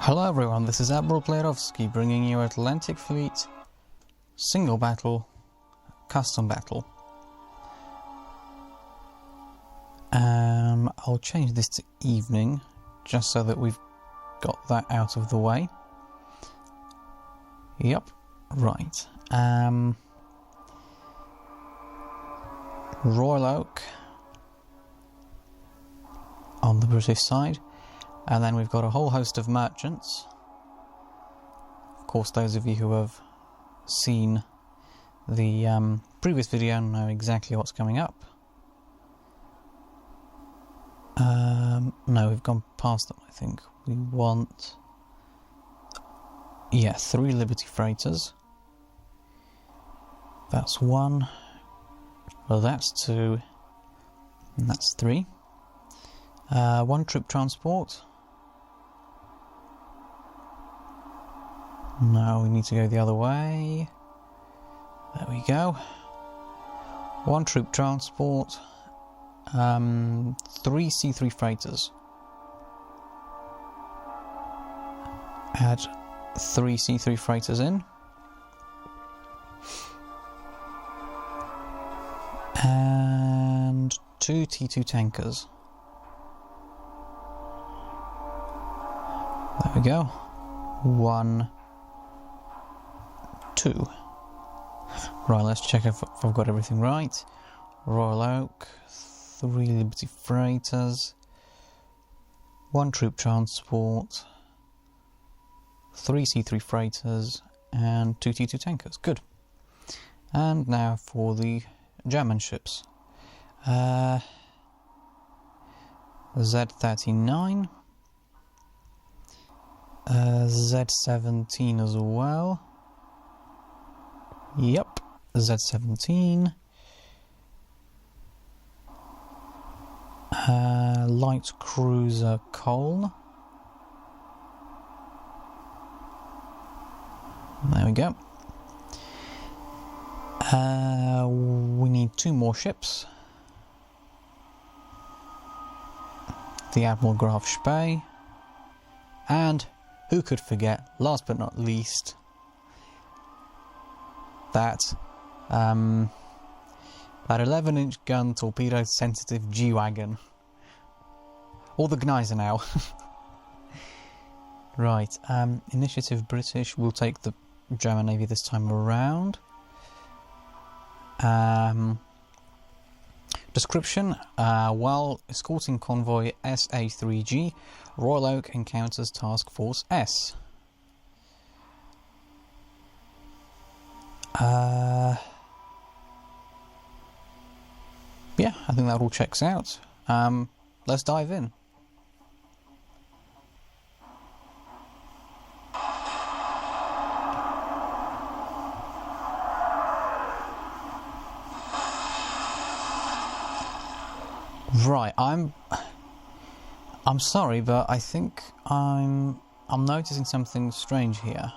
Hello everyone, this is Admiral Playerovsky bringing you Atlantic Fleet Single Battle Custom Battle. I'll change this to evening just so that we've got that out of the way. Yep, right. Royal Oak on the British side. And then we've got a whole host of merchants. Of course, those of you who have seen the previous video know exactly what's coming up. No, we've gone past them, I think. We want... yeah, 3 Liberty freighters. That's 1. Well, that's 2. And that's 3. 1 troop transport. No, we need to go the other way. There we go. 1 troop transport. 3 C3 freighters. Add 3 C3 freighters in. And 2 T2 tankers. There we go. 1, 2. Right, let's check if I've got everything right. Royal Oak, 3 Liberty freighters, 1 troop transport, 3 C3 freighters, and 2 T2 tankers. Good. And now for the German ships. Z39. Z17 as well. Yep, Z17. Light cruiser Cole. There we go. We need 2 more ships. The Admiral Graf Spee. And who could forget, last but not least, that 11-inch gun torpedo sensitive G-Wagon. All the Gneiser now. Right, initiative British, we'll take the German Navy this time around. Description, while escorting convoy SA3G, Royal Oak encounters Task Force S. Yeah, I think that all checks out. Let's dive in. Right, I'm sorry, but I think I'm noticing something strange here.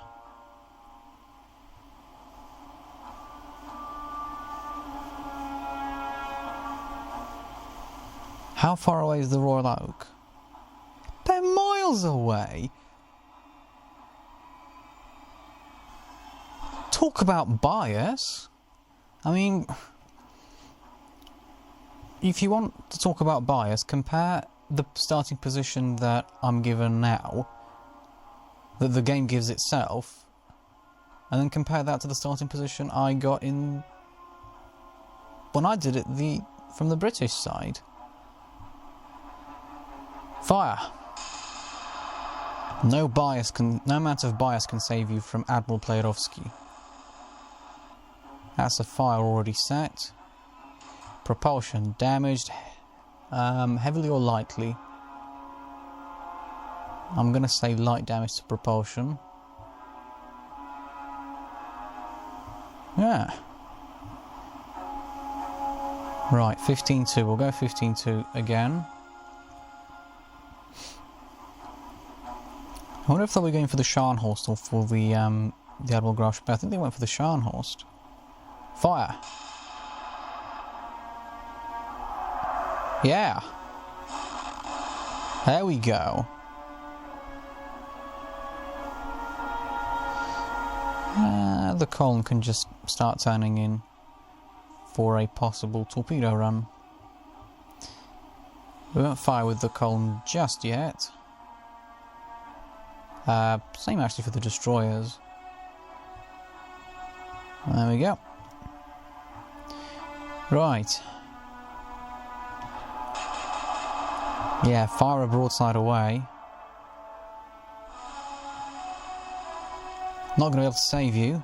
How far away is the Royal Oak? They're miles away! Talk about bias! I mean... if you want to talk about bias, compare the starting position that I'm given now, that the game gives itself, and then compare that to the starting position I got in when I did it from the British side. Fire! No amount of bias can save you from Admiral Playerovsky. That's a fire already set. Propulsion damaged, heavily or lightly. I'm going to say light damage to propulsion. Yeah. Right, 15-2. We'll go 15-2 again. I wonder if they'll be going for the Scharnhorst or for the Admiral Graf Spee. I think they went for the Scharnhorst. Fire! Yeah. There we go. The column can just start turning in for a possible torpedo run. We won't fire with the column just yet. Same actually for the destroyers. There we go. Right. Yeah, fire a broadside away. Not going to be able to save you.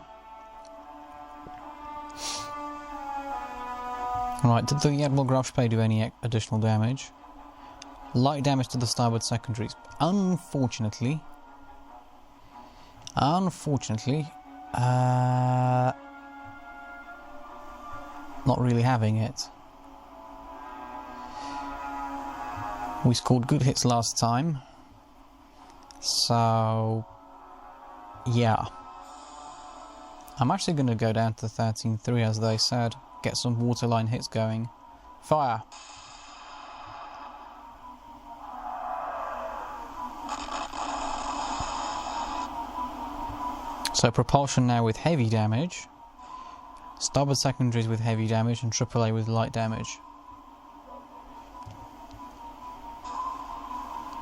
Right, did the Admiral Graf Spee do any additional damage? Light damage to the starboard secondaries. Unfortunately, not really having it. We scored good hits last time, so yeah. I'm actually going to go down to the 13-3 as they said, get some waterline hits going. Fire! So propulsion now with heavy damage, starboard secondaries with heavy damage, and AAA with light damage.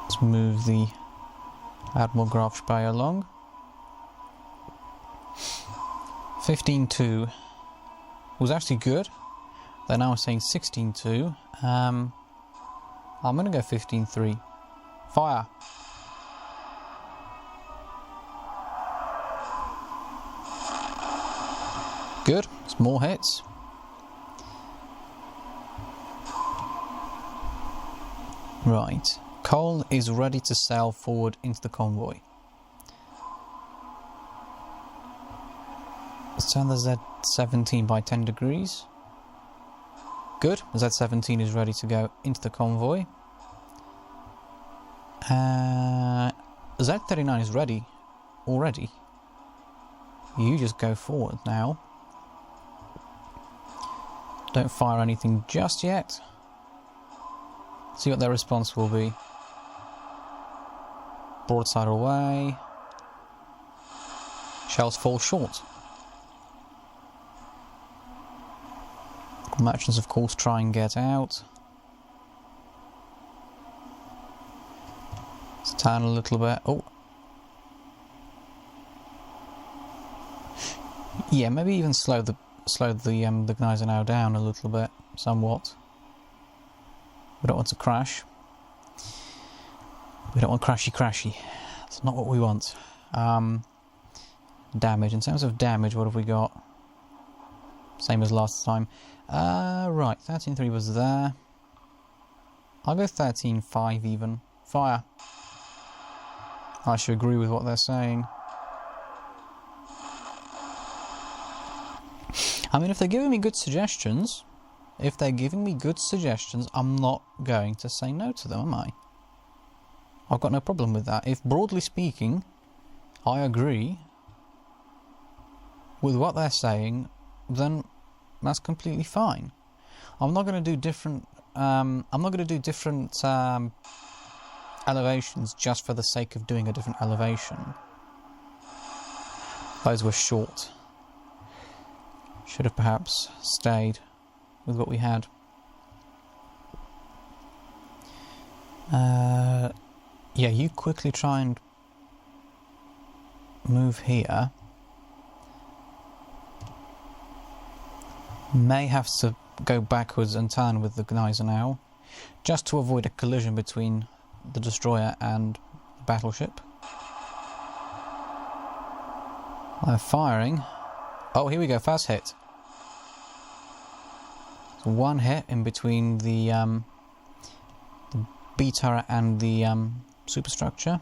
Let's move the Admiral Graf Spee along. 15-2 was actually good. They're now saying 16-2. I'm going to go 15-3. Fire! Good, it's more hits. Right, coal is ready to sail forward into the convoy. Let's turn the Z17 by 10 degrees. Good, the Z17 is ready to go into the convoy. Z39 is ready already. You just go forward now. Don't fire anything just yet. See what their response will be. Broadside away. Shells fall short. Merchants, of course, try and get out. Let's turn a little bit. Oh. Yeah, maybe even slow the Gneisenau down a little bit, somewhat. We don't want to crash. We don't want crashy. That's not what we want. Damage. In terms of damage, what have we got? Same as last time. Right, 13-3 was there. I'll go 13-5 even. Fire. I should agree with what they're saying. I mean, if they're giving me good suggestions, I'm not going to say no to them, am I? I've got no problem with that. If, broadly speaking, I agree with what they're saying, then that's completely fine. I'm not going to do different. Elevations just for the sake of doing a different elevation. Those were short. Should have perhaps stayed with what we had. Yeah, you quickly try and move here. May have to go backwards and turn with the Gneisenau, just to avoid a collision between the destroyer and the battleship. They're firing. Oh, here we go, first hit. So one hit in between the B turret and the superstructure.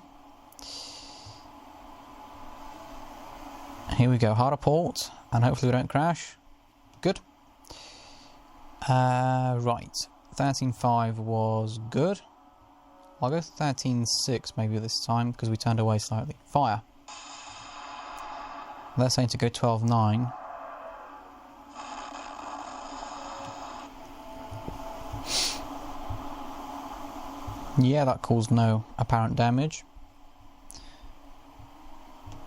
Here we go, harder port, and hopefully we don't crash. Good. Right, 13-5 was good. I'll go 13-6 maybe this time, because we turned away slightly. Fire. They're saying to go 12-9. Yeah, that caused no apparent damage.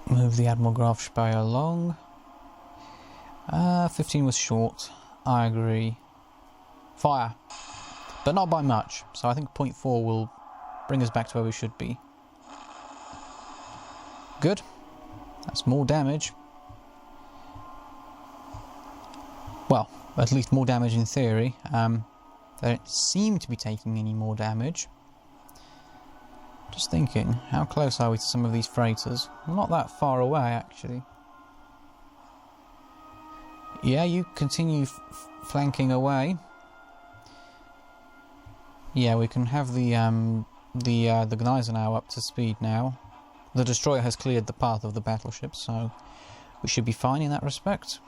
Move the Admiral Graf Speyer along. 15 was short. I agree. Fire. But not by much. So I think 0.4 will bring us back to where we should be. Good. That's more damage. Well, at least more damage in theory. They don't seem to be taking any more damage. Just thinking, how close are we to some of these freighters? Not that far away, actually. Yeah, you continue flanking away. Yeah, we can have the Gneisenau up to speed now. The destroyer has cleared the path of the battleship, so we should be fine in that respect.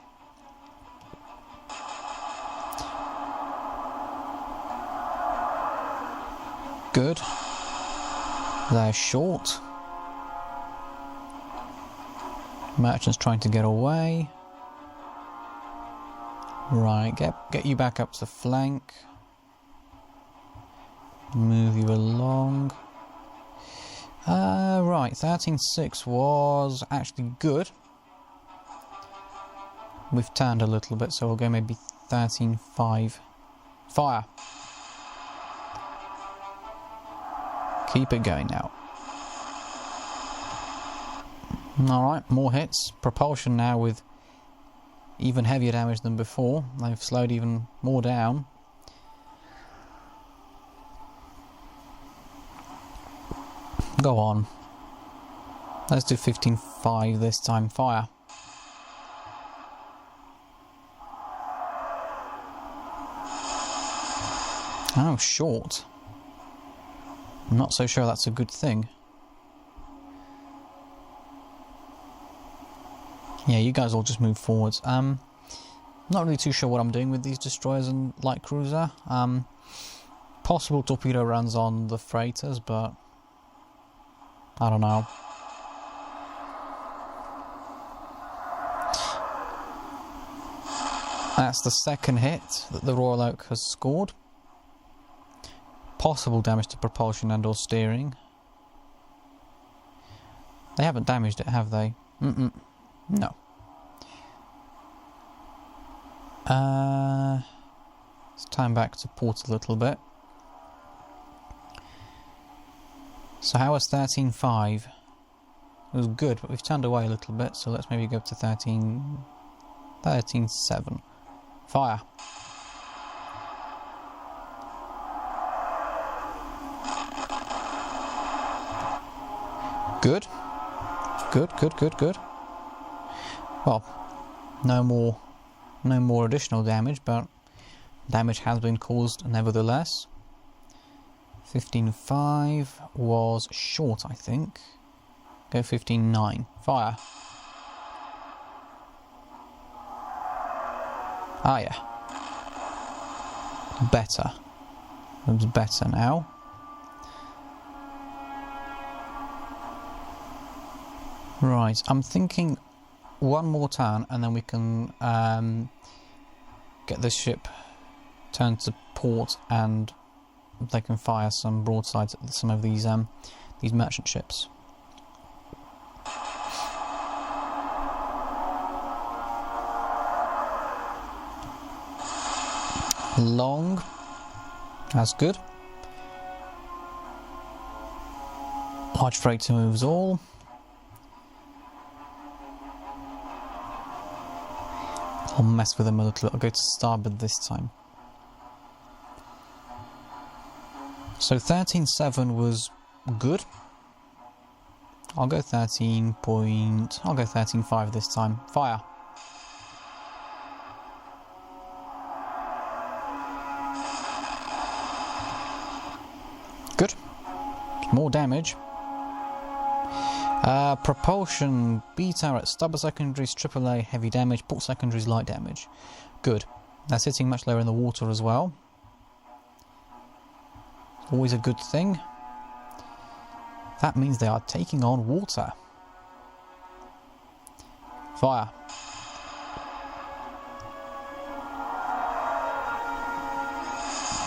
Good. They're short. Merchant's trying to get away. Right, get you back up to flank. Move you along. Right, 13.6 was actually good. We've turned a little bit, so we'll go maybe 13.5. Fire. Keep it going now. Alright, more hits. Propulsion now with even heavier damage than before. They've slowed even more down. Go on. Let's do 15.5 this time. Fire. Oh, short. I'm not so sure that's a good thing. Yeah, you guys all just move forwards. Not really too sure what I'm doing with these destroyers and light cruiser. Possible torpedo runs on the freighters, but I don't know. That's the second hit that the Royal Oak has scored. Possible damage to propulsion and or steering. They haven't damaged it, have they? No. Let's turn back to port a little bit. So how was 13.5? It was good, but we've turned away a little bit, so let's maybe go up to 13.7. Fire. Good. Good. Well, no more additional damage, but damage has been caused nevertheless. 15.5 was short, I think. Go 15.9. Fire. Ah, yeah. Better. Looks better now. Right, I'm thinking one more turn and then we can get this ship turned to port and they can fire some broadsides at some of these merchant ships. Long. That's good. Large freighter moves all. I'll mess with them a little. I'll go to starboard this time. So 13.7 was good. I'll go 13.5 this time. Fire. Good. More damage. Propulsion, B turret, starboard secondaries, AAA, heavy damage, port secondaries, light damage. Good. That's hitting much lower in the water as well. Always a good thing. That means they are taking on water. Fire.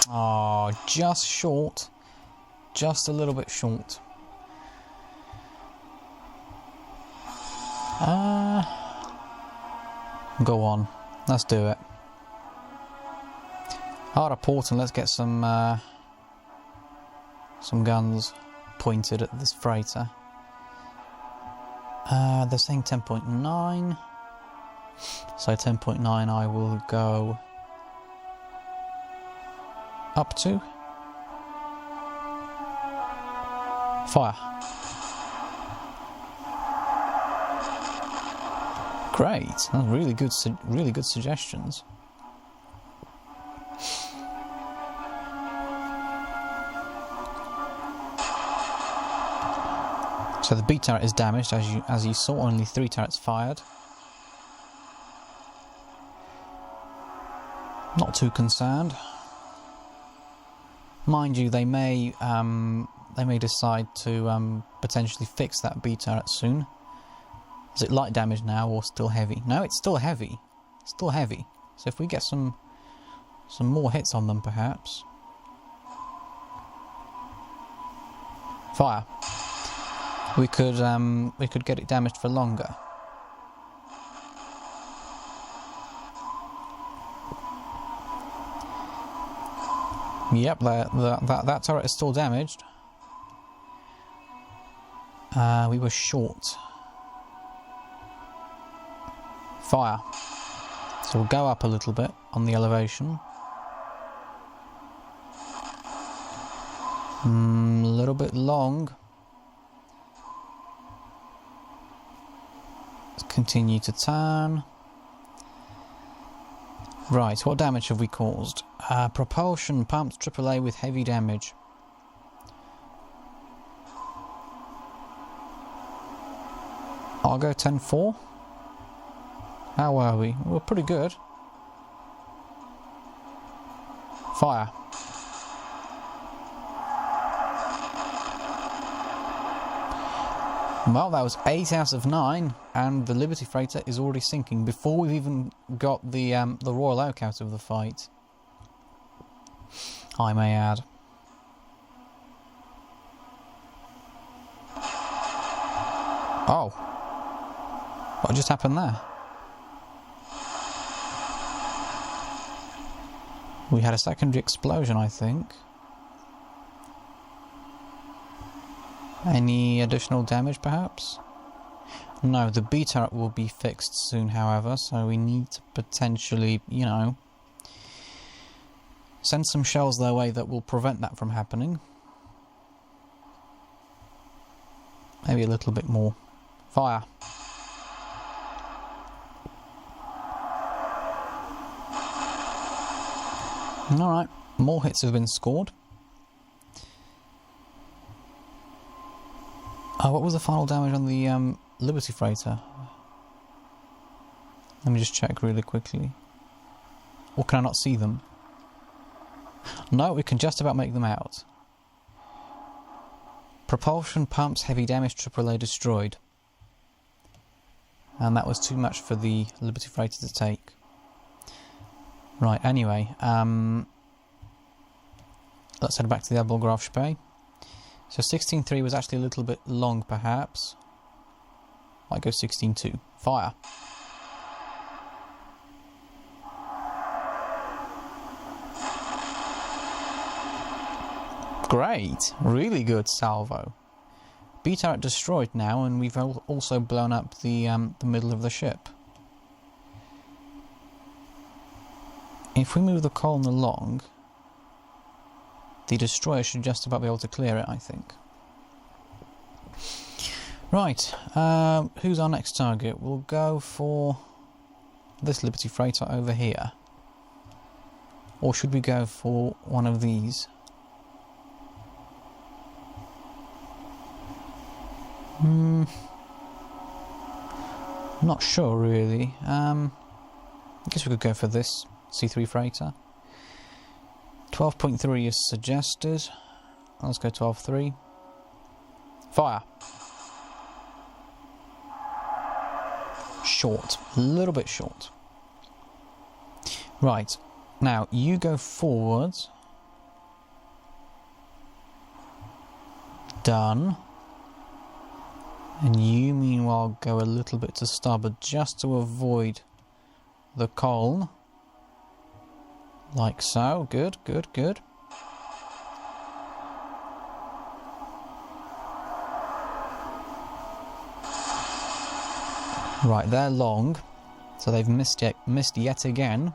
Oh, just short. Just a little bit short. Go on. Let's do it. Hard a port and let's get some guns pointed at this freighter. They're saying 10.9. So 10.9 I will go up to. Fire. Great. That's really good suggestions. So the B turret is damaged, as you saw. Only 3 turrets fired. Not too concerned. Mind you, they may decide to potentially fix that B turret soon. Is it light damage now or still heavy? No, it's still heavy. Still heavy. So if we get some more hits on them, perhaps. Fire. We could get it damaged for longer. Yep, that turret is still damaged. We were short. Fire. So we'll go up a little bit on the elevation. A little bit long. Let's continue to turn. Right, what damage have we caused? Propulsion pumps AAA with heavy damage. I'll go 10-4. How are we? We're pretty good. Fire. Well, that was 8 out of 9, and the Liberty Freighter is already sinking before we've even got the Royal Oak out of the fight. I may add. Oh. What just happened there? We had a secondary explosion, I think. Any additional damage, perhaps? No, the B turret will be fixed soon, however, so we need to potentially, you know, send some shells their way that will prevent that from happening. Maybe a little bit more. Fire. Alright, more hits have been scored. What was the final damage on the Liberty Freighter? Let me just check really quickly. Or can I not see them? No, we can just about make them out. Propulsion pumps, heavy damage, AAA destroyed. And that was too much for the Liberty Freighter to take. Right, anyway, let's head back to the Admiral Graf Spee. So 16.3 was actually a little bit long, perhaps. Might go 16.2. Fire. Great, really good salvo. B turret destroyed now, and we've also blown up the middle of the ship. If we move the column along, the destroyer should just about be able to clear it, I think. Right, who's our next target? We'll go for this Liberty Freighter over here. Or should we go for one of these? Not sure, really. I guess we could go for this C3 Freighter. 12.3 is suggested. Let's go 12.3. Fire. Short. A little bit short. Right. Now, you go forwards. Done. And you, meanwhile, go a little bit to starboard just to avoid the colne. Like so. Good, good, good. Right, they're long, so they've missed yet again.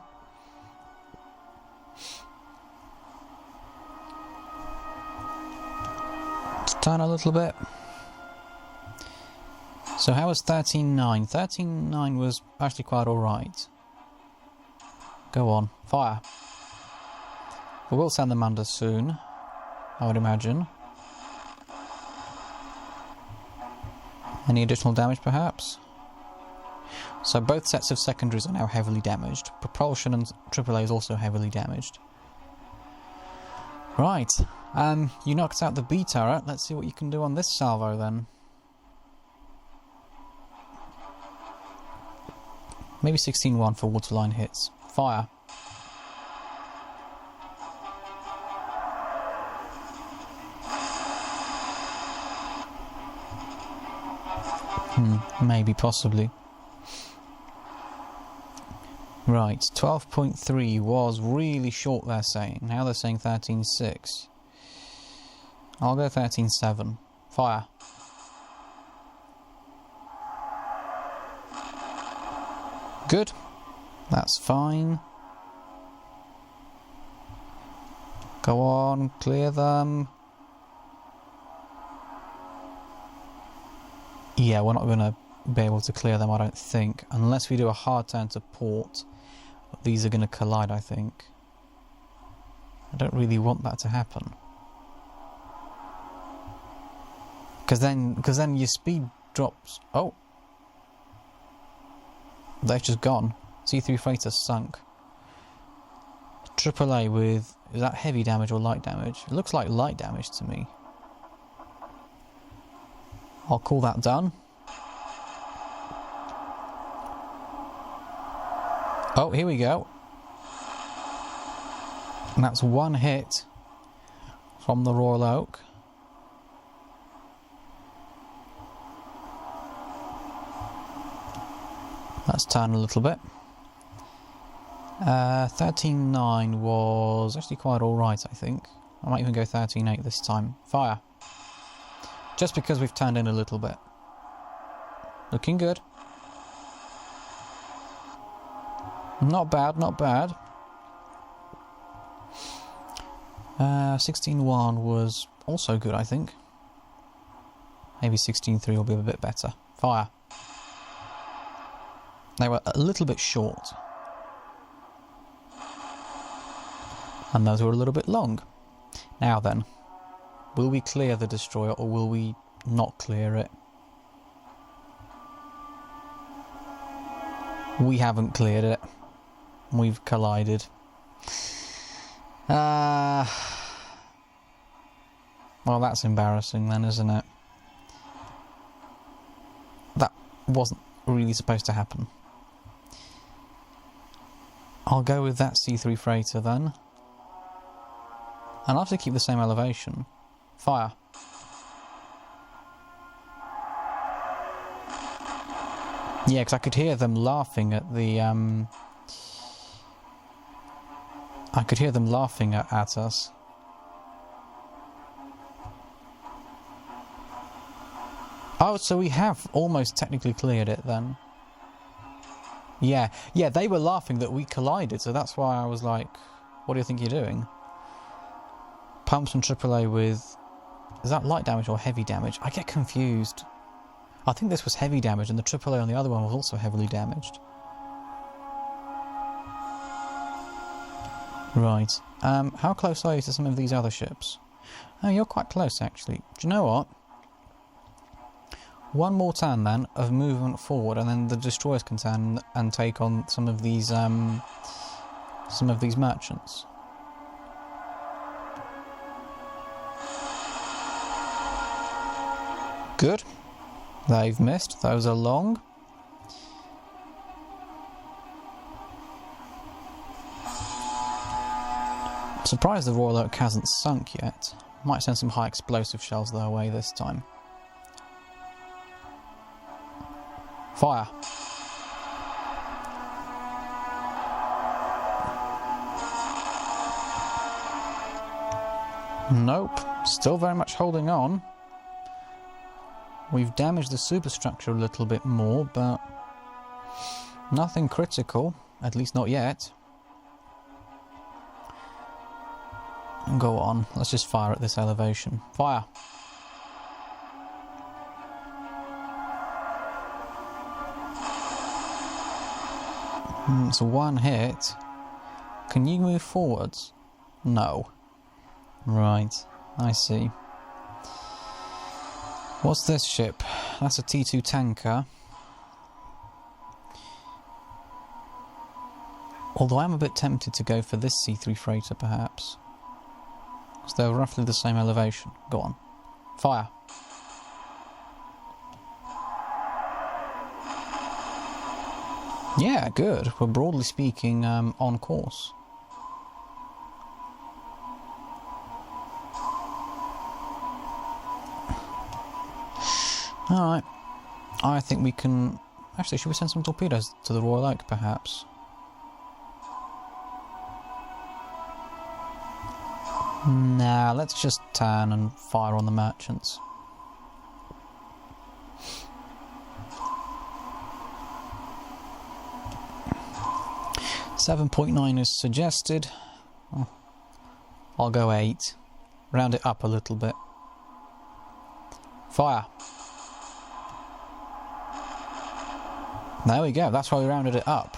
Let's turn a little bit. So how was 13.9? 13.9 was actually quite alright. Go on, fire. We will send them under soon, I would imagine. Any additional damage, perhaps? So both sets of secondaries are now heavily damaged. Propulsion and AAA is also heavily damaged. Right, you knocked out the B turret. Let's see what you can do on this salvo then. Maybe 16-1 for waterline hits. Fire. Maybe, possibly. Right, 12.3 was really short, they're saying. Now they're saying 13.6. I'll go 13.7. Fire. Good. That's fine. Go on, clear them. Yeah, we're not going to be able to clear them, I don't think. Unless we do a hard turn to port. These are going to collide, I think. I don't really want that to happen. Because then your speed drops. Oh! They've just gone. C3 freighter sunk. AAA with... is that heavy damage or light damage? It looks like light damage to me. I'll call that done. Oh, here we go. And that's one hit from the Royal Oak. Let's turn a little bit. 13.9 was actually quite alright, I think. I might even go 13.8 this time. Fire. Just because we've turned in a little bit. Looking good. Not bad, not bad. 16.1 was also good, I think. Maybe 16.3 will be a bit better. Fire. They were a little bit short. And those were a little bit long. Now then, will we clear the destroyer or will we not clear it? We haven't cleared it. We've collided. Well, that's embarrassing then, isn't it? That wasn't really supposed to happen. I'll go with that C3 freighter then. And I'll have to keep the same elevation. Fire. Yeah, because I could hear them laughing at the, I could hear them laughing at us. Oh, so we have almost technically cleared it then. Yeah, they were laughing that we collided, so that's why I was like, what do you think you're doing? Pumps from AAA with... is that light damage or heavy damage? I get confused. I think this was heavy damage, and the AAA on the other one was also heavily damaged. Right. How close are you to some of these other ships? Oh, you're quite close, actually. Do you know what? One more turn, then, of movement forward, and then the destroyers can turn and take on some of these merchants. Good. They've missed. Those are long. I'm surprised the Royal Oak hasn't sunk yet. Might send some high explosive shells their way this time. Fire. Nope. Still very much holding on. We've damaged the superstructure a little bit more, but nothing critical. At least not yet. Go on. Let's just fire at this elevation. Fire. It's a one hit. Can you move forwards? No. Right. I see. What's this ship? That's a T2 tanker. Although I'm a bit tempted to go for this C3 freighter, perhaps. Because they're roughly the same elevation. Go on. Fire. Yeah, good. We're broadly speaking on course. Alright. I think we can... Actually, should we send some torpedoes to the Royal Oak, perhaps? Nah, let's just turn and fire on the merchants. .9 is suggested. Oh, I'll go 8. Round it up a little bit. Fire. There we go, that's why we rounded it up.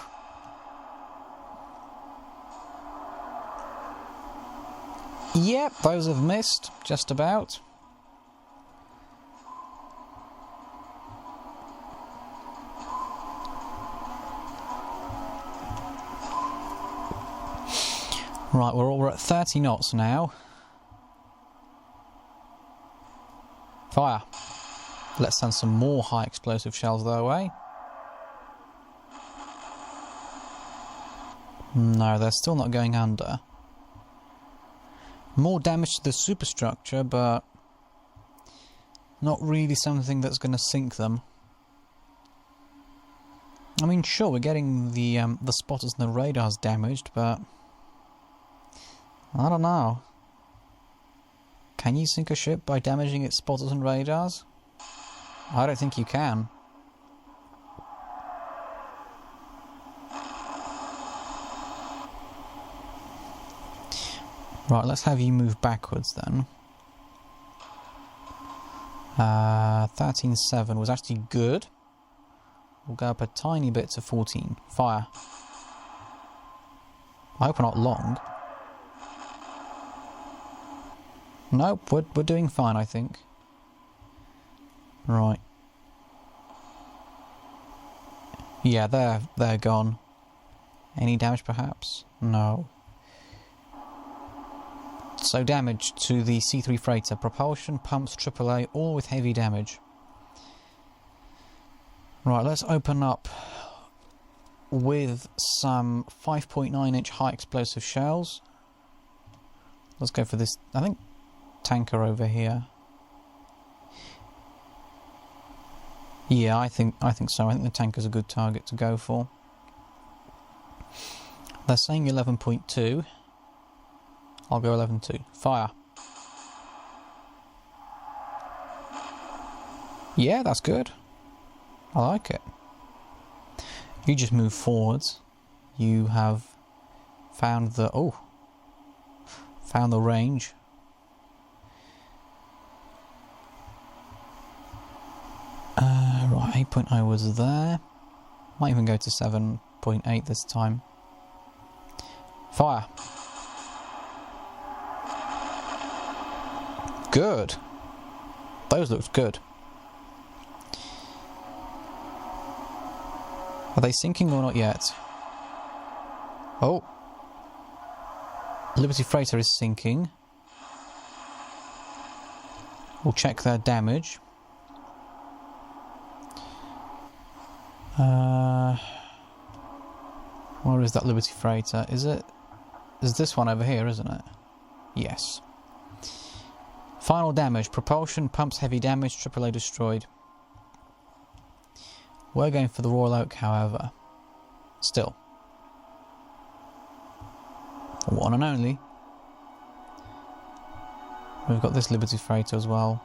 Yep, those have missed, just about. Right, we're at 30 knots now. Fire. Let's send some more high explosive shells their way. No, they're still not going under. More damage to the superstructure, but not really something that's going to sink them. I mean, sure, we're getting the spotters and the radars damaged, but I don't know. Can you sink a ship by damaging its spotters and radars? I don't think you can. Right, let's have you move backwards then. 13.7 was actually good. We'll go up a tiny bit to 14. Fire. I hope we're not long. Nope, we're doing fine, I think. Right. Yeah, they're gone. Any damage, perhaps? No. So damage to the C3 freighter, propulsion, pumps, AAA, all with heavy damage. Right, let's open up with some 5.9-inch high explosive shells. Let's go for this, I think, tanker over here. Yeah, I think so. I think the tanker's a good target to go for. They're saying 11.2. I'll go 11.2. Fire. Yeah, that's good. I like it. You just move forwards. You have found the... oh! Found the range. Right, 8.0 was there. Might even go to 7.8 this time. Fire. Good. Those looked good. Are they sinking or not yet? Oh. Liberty Freighter is sinking. We'll check their damage. Where is that Liberty Freighter? Is this one over here, isn't it? Yes. Final damage. Propulsion, pumps heavy damage, AAA destroyed. We're going for the Royal Oak, however. Still. One and only. We've got this Liberty Freighter as well.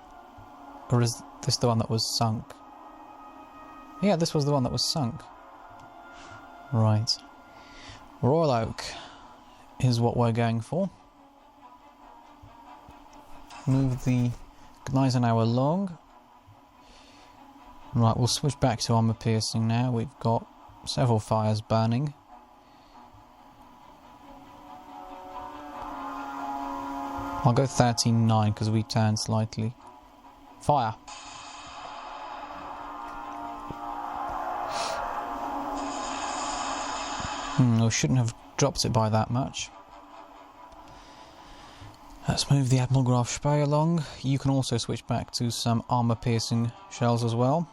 Or is this the one that was sunk? Yeah, this was the one that was sunk. Right. Royal Oak is what we're going for. Move the Gneisenauer along. Right, we'll switch back to armour piercing now. We've got several fires burning. I'll go 13.9 because we turned slightly. Fire! We shouldn't have dropped it by that much. Let's move the Admiral Graf Spee along. You can also switch back to some armour-piercing shells as well.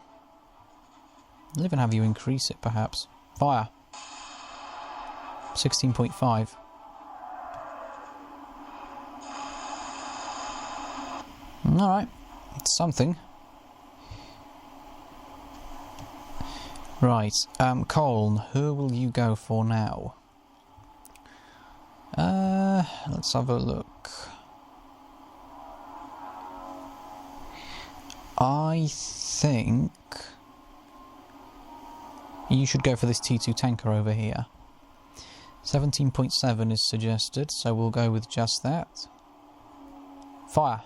I'll even have you increase it, perhaps. Fire! 16.5. Alright, it's something. Right, Colne, who will you go for now? Let's have a look. I think you should go for this T2 tanker over here. 17.7 is suggested, so we'll go with just that. Fire!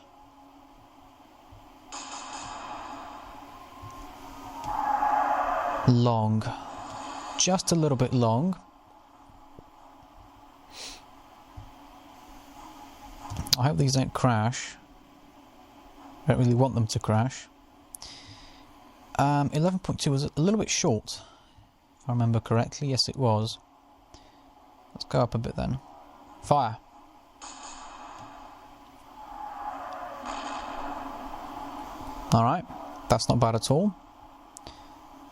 Long. Just a little bit long. I hope these don't crash. I don't really want them to crash. 11.2 was a little bit short, if I remember correctly. Yes, it was. Let's go up a bit then. Fire! Alright, that's not bad at all.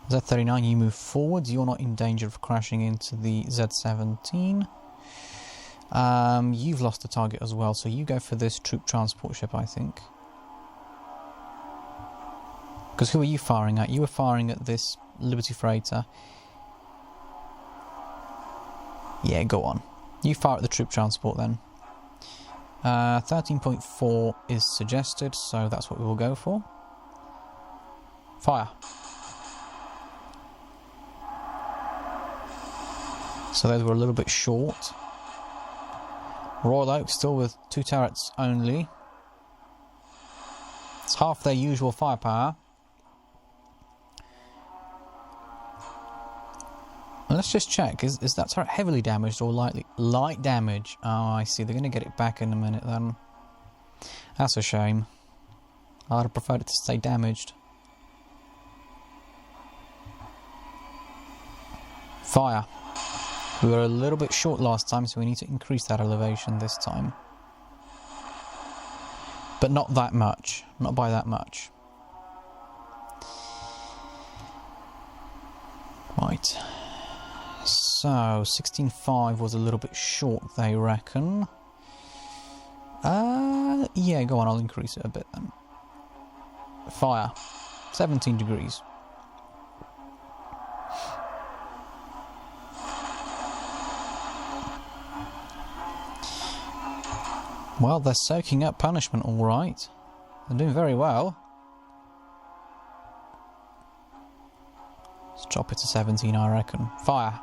Z39, you move forwards. You're not in danger of crashing into the Z17. You've lost the target as well, so you go for this troop transport ship, I think. Because who are you firing at? You were firing at this Liberty Freighter. Yeah, go on. You fire at the troop transport then. 13.4 is suggested, so that's what we will go for. Fire! So those were a little bit short. Royal Oak still with 2 turrets only. It's half their usual firepower. Let's just check. Is that turret heavily damaged or light damage? Oh, I see. They're going to get it back in a minute then. That's a shame. I'd have preferred it to stay damaged. Fire. We were a little bit short last time, so we need to increase that elevation this time. But not that much. Not by that much. Right. So, 16.5 was a little bit short, they reckon. Yeah, go on, I'll increase it a bit then. Fire. 17 degrees. Well, they're soaking up punishment all right. They're doing very well. Let's drop it to 17, I reckon. Fire.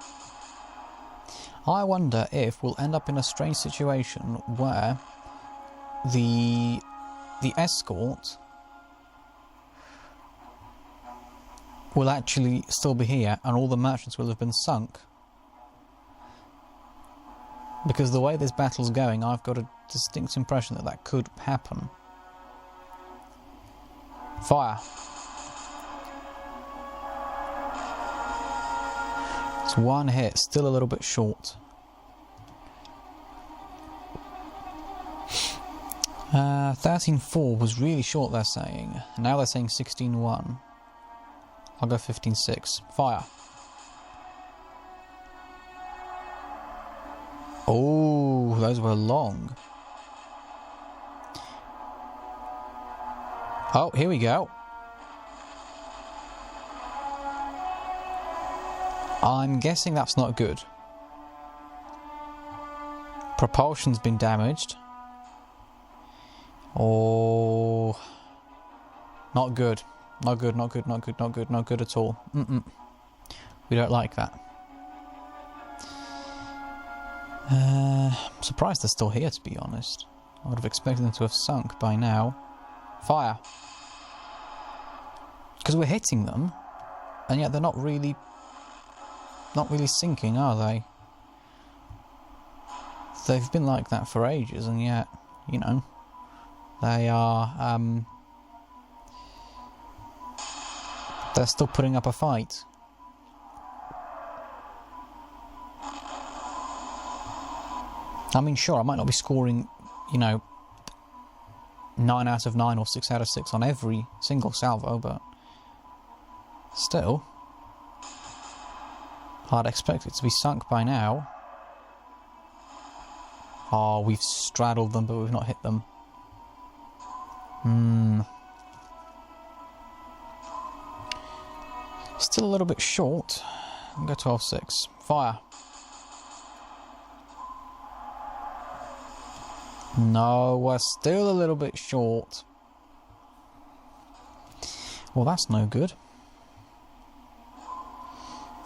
I wonder if we'll end up in a strange situation where the escort will actually still be here and all the merchants will have been sunk. Because the way this battle's going, I've got a distinct impression that that could happen. Fire. It's one hit, still a little bit short. 13.4 was really short, they're saying. Now they're saying 16.1. I'll go 15.6. Fire. Oh, those were long. Oh, here we go. I'm guessing that's not good. Propulsion's been damaged. Oh, not good. Not good, not good, not good, not good, not good at all. We don't like that. I'm surprised they're still here, to be honest. I would have expected them to have sunk by now. Fire! Because we're hitting them, and yet they're not really sinking, are they? They've been like that for ages, and yet, you know, they are, they're still putting up a fight. I mean, sure, I might not be scoring, you know, 9 out of 9 or 6 out of 6 on every single salvo, but still, I'd expect it to be sunk by now. Oh, we've straddled them, but we've not hit them. Still a little bit short. I'll go 12-6. Fire. No, we're still a little bit short. Well, that's no good.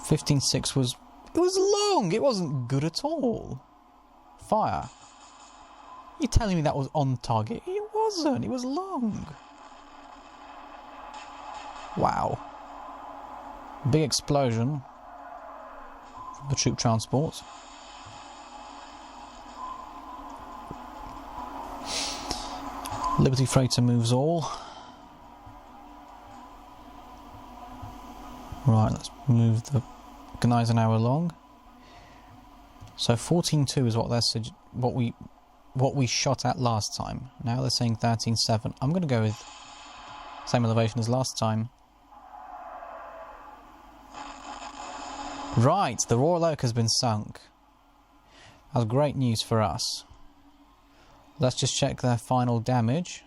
15-6 was... It was long! It wasn't good at all. Fire. You're telling me that was on target? It wasn't. It was long. Wow. Big explosion from the troop transport. Liberty Freighter moves all. Right, let's move the Gneisenau along. So 14.2 is what we shot at last time. Now they're saying 13.7. I'm going to go with same elevation as last time. Right, the Royal Oak has been sunk. That's great news for us. Let's just check their final damage.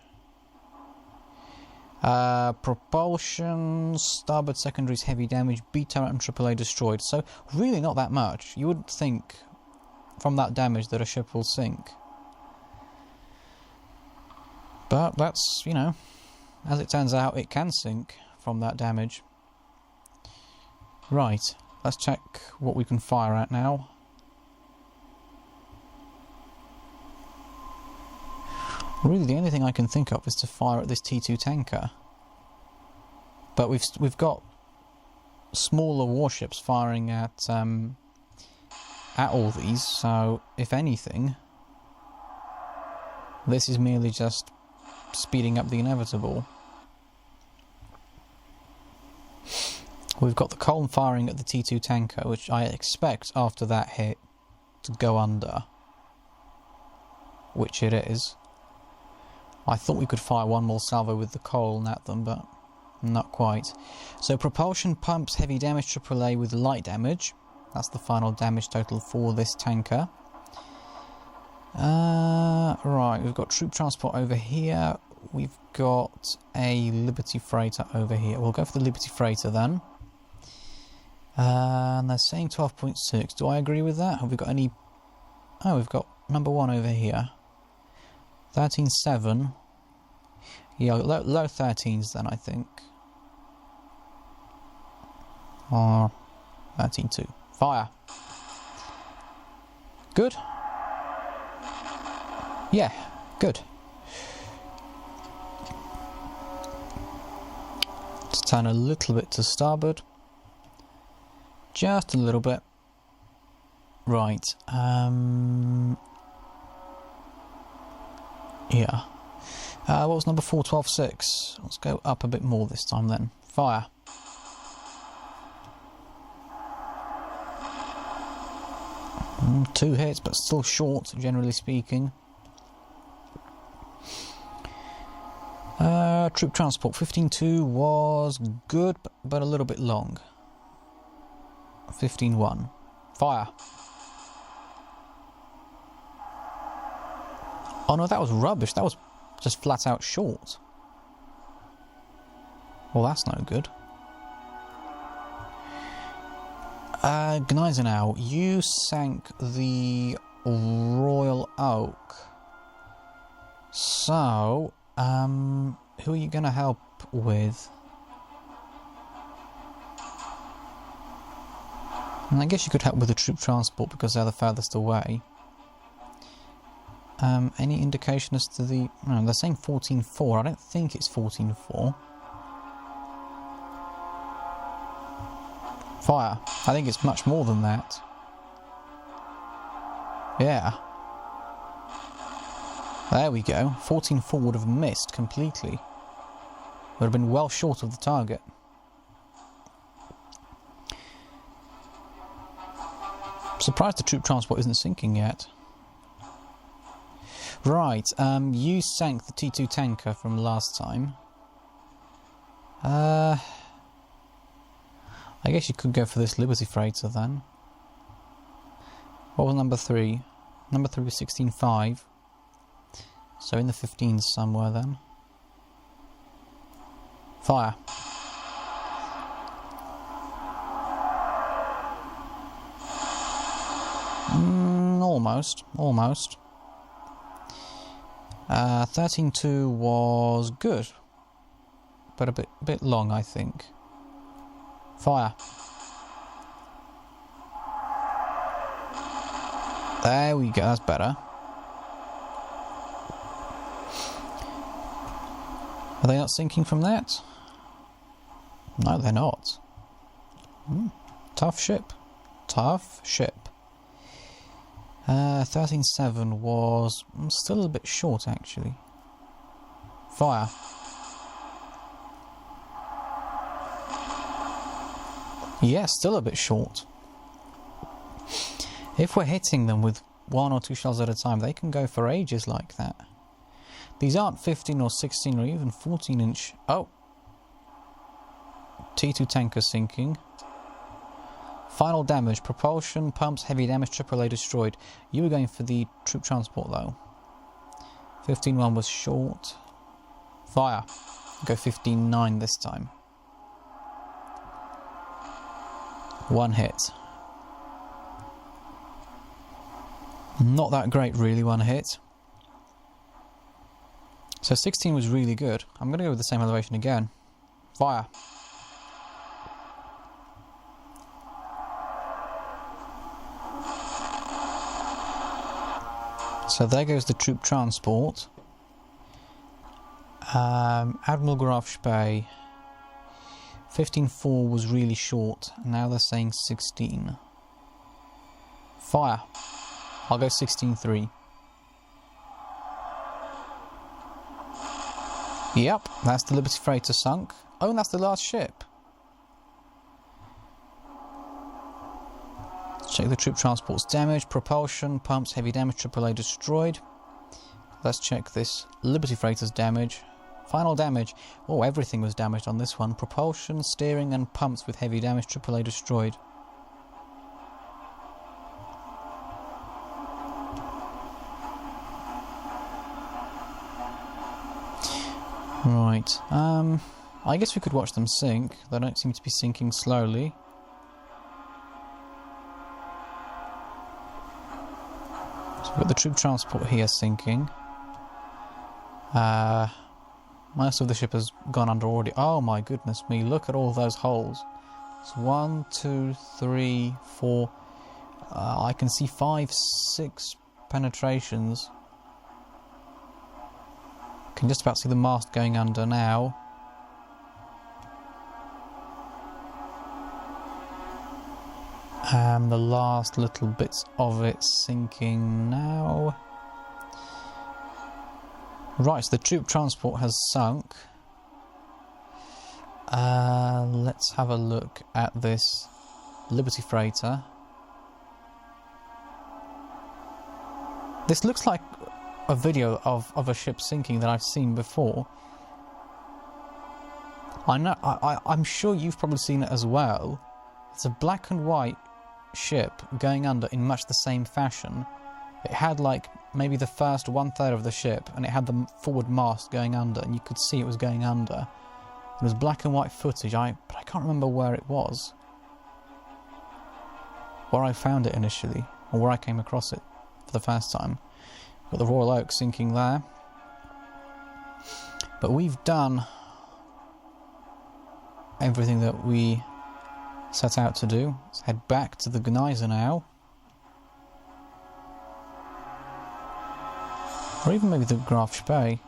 Propulsion, starboard secondaries heavy damage, B turret and AAA destroyed. So really not that much. You would think from that damage that a ship will sink. But that's, you know, as it turns out, it can sink from that damage. Right, let's check what we can fire at now. Really, the only thing I can think of is to fire at this T2 tanker. But we've got smaller warships firing at all these, so if anything, this is merely just speeding up the inevitable. We've got the column firing at the T2 tanker, which I expect after that hit to go under, which it is. I thought we could fire one more salvo with the column at them, but not quite. So propulsion pumps heavy damage AAA with light damage. That's the final damage total for this tanker. Right, we've got troop transport over here. We've got a Liberty Freighter over here. We'll go for the Liberty Freighter then. And they're saying 12.6. Do I agree with that? Have we got any... Oh, we've got number 1 over here. 13.7. Yeah, low 13s then, I think. Or 13.2. Fire. Good. Yeah, good. Let's turn a little bit to starboard. Just a little bit. Right. Yeah. What was number 4? 12.6. Let's go up a bit more this time then. Fire. Two hits, but still short, generally speaking. Troop transport 15.2 was good, but a little bit long. 15.1. Fire. Oh no, that was rubbish. That was just flat out short. Well, that's no good. Gneisenau, you sank the Royal Oak. So, who are you going to help with? And I guess you could help with the troop transport because they're the furthest away. Any indication as to the... No, they're saying 14-4. I don't think it's 14-4. Fire. I think it's much more than that. Yeah. There we go. 14-4 would have missed completely. Would have been well short of the target. Surprised the troop transport isn't sinking yet. Right, you sank the T2 tanker from last time. I guess you could go for this Liberty freighter then. What was number 3? Number 3 was 16.5. So in the 15s somewhere then. Fire. Almost. 13.2 was good, but a bit long, I think. Fire. There we go, that's better. Are they not sinking from that? No, they're not. Tough ship. 13.7 was still a bit short, actually. Fire. Yeah, still a bit short. If we're hitting them with 1 or 2 shells at a time, they can go for ages like that. These aren't 15 or 16 or even 14-inch... Oh! T2 tanker sinking. Final damage, propulsion, pumps, heavy damage, AAA destroyed. You were going for the troop transport though. 15.1 was short. Fire. Go 15.9 this time. 1 hit. Not that great really, 1 hit. So 16 was really good. I'm going to go with the same elevation again. Fire. So there goes the troop transport. Admiral Graf Spee. 15.4 was really short. Now they're saying 16. Fire. I'll go 16.3. Yep, that's the Liberty freighter sunk. Oh, and that's the last ship. Check the troop transport's damage, propulsion, pumps, heavy damage, AAA destroyed. Let's check this Liberty freighter's damage. Final damage. Oh, everything was damaged on this one. Propulsion, steering and pumps with heavy damage, AAA destroyed. Right. I guess we could watch them sink. They don't seem to be sinking slowly. We've got the troop transport here sinking. Most of the ship has gone under already. Oh my goodness me, look at all those holes. It's 1, 2, 3, 4. I can see 5, 6 penetrations. Can just about see the mast going under now. And the last little bits of it sinking now. Right, so the troop transport has sunk. Let's have a look at this Liberty freighter. This looks like a video of a ship sinking that I've seen before. I'm sure you've probably seen it as well. It's a black and white ship going under in much the same fashion. It had like maybe the first 1/3 of the ship, and it had the forward mast going under, and you could see it was going under. It was black and white footage, but I can't remember where it was. where I found it initially, or where I came across it for the first time. Got the Royal Oak sinking there. But we've done everything that we set out to do. Let's head back to the Geyser now. Or even maybe the Graf Spee.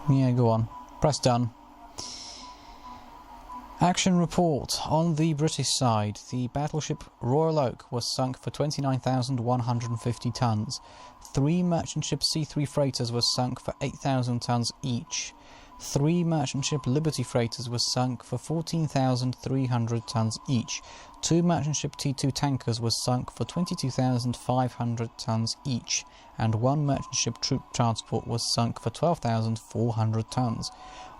Yeah, go on. Press done. Action report. On the British side, the battleship Royal Oak was sunk for 29,150 tons. 3 merchant ship C3 freighters were sunk for 8,000 tons each. 3 merchant ship Liberty freighters were sunk for 14,300 tons each. 2 merchant ship T2 tankers were sunk for 22,500 tons each, and 1 merchant ship troop transport was sunk for 12,400 tons.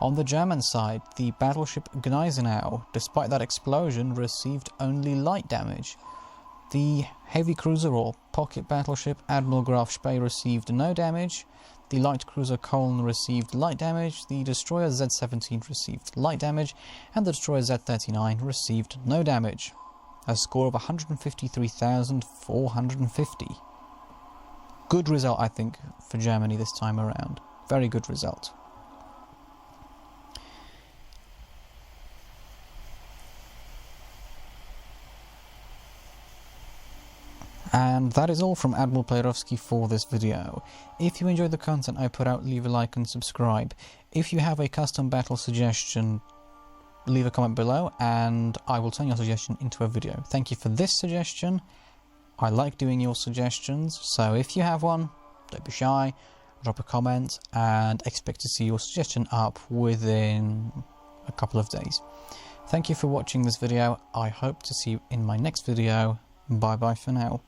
On the German side, the battleship Gneisenau, despite that explosion, received only light damage. The heavy cruiser or pocket battleship Admiral Graf Spee received no damage. The light cruiser Köln received light damage, the destroyer Z-17 received light damage, and the destroyer Z-39 received no damage. A score of 153,450. Good result, I think, for Germany this time around. Very good result. And that is all from Admiral Playerowski for this video. If you enjoyed the content I put out, leave a like and subscribe. If you have a custom battle suggestion, leave a comment below and I will turn your suggestion into a video. Thank you for this suggestion. I like doing your suggestions, so if you have one, don't be shy, drop a comment and expect to see your suggestion up within a couple of days. Thank you for watching this video. I hope to see you in my next video. Bye bye for now.